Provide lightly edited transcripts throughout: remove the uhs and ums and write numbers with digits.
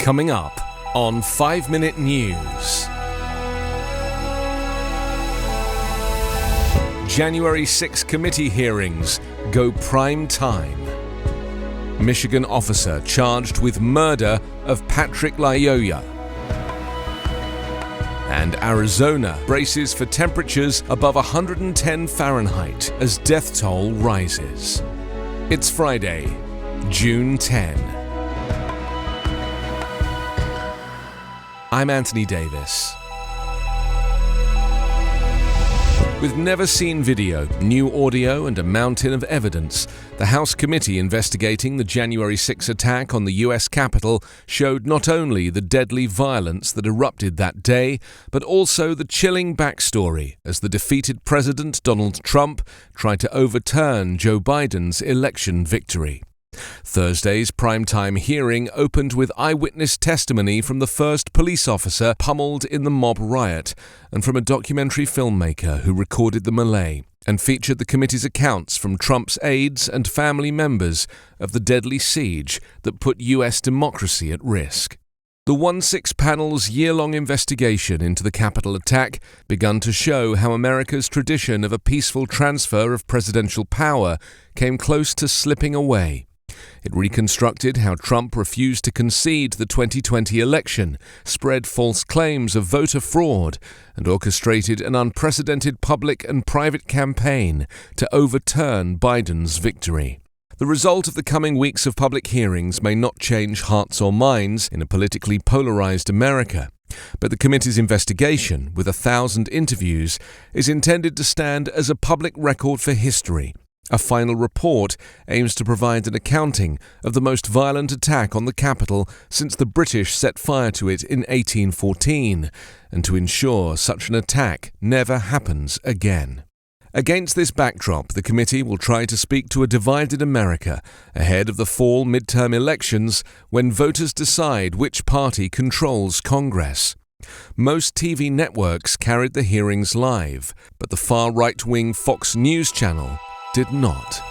Coming up on 5 Minute News. January 6 committee hearings go prime time. Michigan officer charged with murder of Patrick Lyoya. And Arizona braces for temperatures above 110 Fahrenheit as death toll rises. It's Friday, June 10. I'm Anthony Davis. With never-seen video, new audio and a mountain of evidence, the House committee investigating the January 6 attack on the US Capitol showed not only the deadly violence that erupted that day, but also the chilling backstory as the defeated President Donald Trump tried to overturn Joe Biden's election victory. Thursday's primetime hearing opened with eyewitness testimony from the first police officer pummeled in the mob riot and from a documentary filmmaker who recorded the melee, and featured the committee's accounts from Trump's aides and family members of the deadly siege that put US democracy at risk. The 1-6 panel's year-long investigation into the Capitol attack began to show how America's tradition of a peaceful transfer of presidential power came close to slipping away. It reconstructed how Trump refused to concede the 2020 election, spread false claims of voter fraud, and orchestrated an unprecedented public and private campaign to overturn Biden's victory. The result of the coming weeks of public hearings may not change hearts or minds in a politically polarized America, but the committee's investigation, with 1,000 interviews, is intended to stand as a public record for history. A final report aims to provide an accounting of the most violent attack on the Capitol since the British set fire to it in 1814, and to ensure such an attack never happens again. Against this backdrop, the committee will try to speak to a divided America ahead of the fall midterm elections when voters decide which party controls Congress. Most TV networks carried the hearings live, but the far right-wing Fox News channel did not.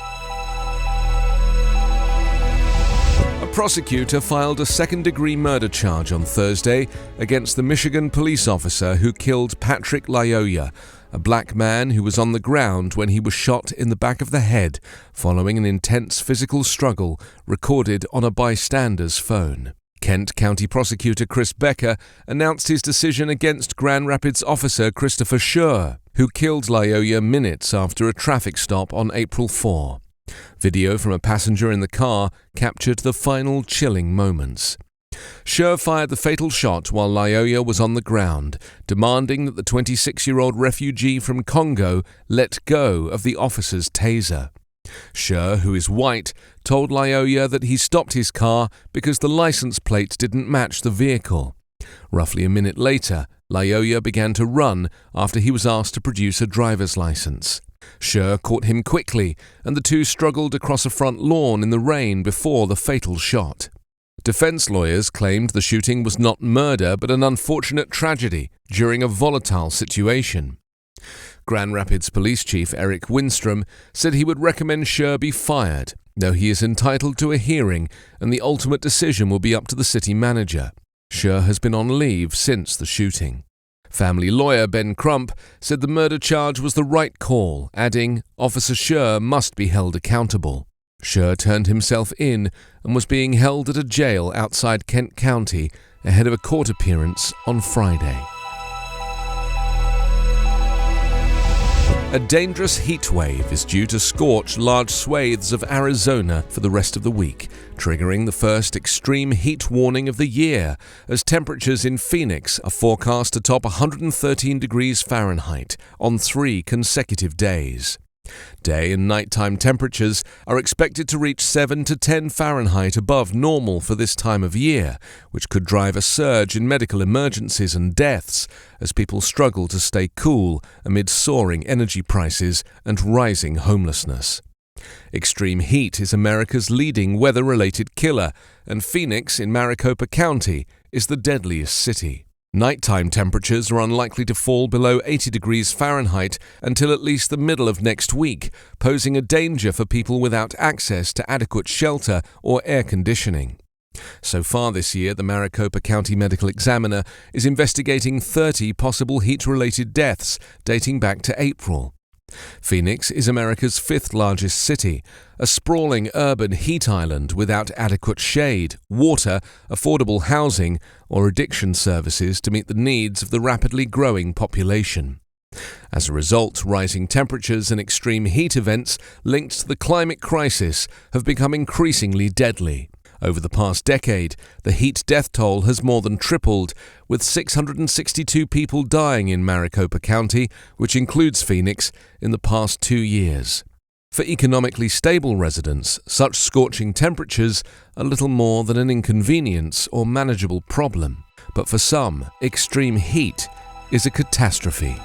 A prosecutor filed a second-degree murder charge on Thursday against the Michigan police officer who killed Patrick Lyoya, a black man who was on the ground when he was shot in the back of the head following an intense physical struggle recorded on a bystander's phone. Kent County Prosecutor Chris Becker announced his decision against Grand Rapids officer Christopher Schur, who killed Lyoya minutes after a traffic stop on April 4. Video from a passenger in the car captured the final chilling moments. Schur fired the fatal shot while Lyoya was on the ground, demanding that the 26-year-old refugee from Congo let go of the officer's taser. Schur, who is white, told Lyoya that he stopped his car because the license plate didn't match the vehicle. Roughly a minute later, Lyoya began to run after he was asked to produce a driver's license. Schur caught him quickly, and the two struggled across a front lawn in the rain before the fatal shot. Defense lawyers claimed the shooting was not murder but an unfortunate tragedy during a volatile situation. Grand Rapids Police Chief Eric Winstrom said he would recommend Schur be fired, though he is entitled to a hearing and the ultimate decision will be up to the city manager. Schur has been on leave since the shooting. Family lawyer Ben Crump said the murder charge was the right call, adding, "Officer Schur must be held accountable." Schur turned himself in and was being held at a jail outside Kent County ahead of a court appearance on Friday. A dangerous heat wave is due to scorch large swathes of Arizona for the rest of the week, triggering the first extreme heat warning of the year, as temperatures in Phoenix are forecast to top 113 degrees Fahrenheit on 3 consecutive days. Day and nighttime temperatures are expected to reach 7 to 10 Fahrenheit above normal for this time of year, which could drive a surge in medical emergencies and deaths as people struggle to stay cool amid soaring energy prices and rising homelessness. Extreme heat is America's leading weather-related killer, and Phoenix in Maricopa County is the deadliest city. Nighttime temperatures are unlikely to fall below 80 degrees Fahrenheit until at least the middle of next week, posing a danger for people without access to adequate shelter or air conditioning. So far this year, the Maricopa County Medical Examiner is investigating 30 possible heat-related deaths dating back to April. Phoenix is America's fifth largest city, a sprawling urban heat island without adequate shade, water, affordable housing, or addiction services to meet the needs of the rapidly growing population. As a result, rising temperatures and extreme heat events linked to the climate crisis have become increasingly deadly. Over the past decade, the heat death toll has more than tripled, with 662 people dying in Maricopa County, which includes Phoenix, in the past 2 years. For economically stable residents, such scorching temperatures are little more than an inconvenience or manageable problem. But for some, extreme heat is a catastrophe.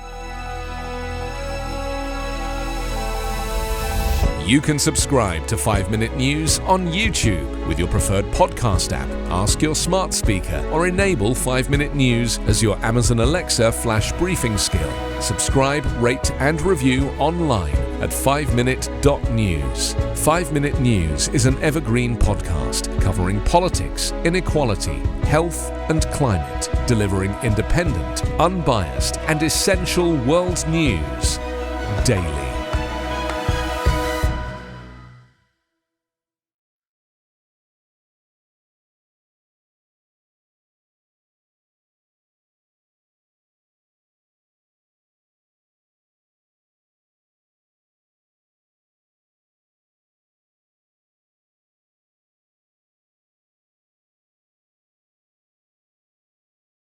You can subscribe to 5 Minute News on YouTube with your preferred podcast app. Ask your smart speaker or enable 5 Minute News as your Amazon Alexa flash briefing skill. Subscribe, rate and review online at 5minute.news. 5 Minute News is an Evergreen podcast covering politics, inequality, health and climate, delivering independent, unbiased and essential world news daily.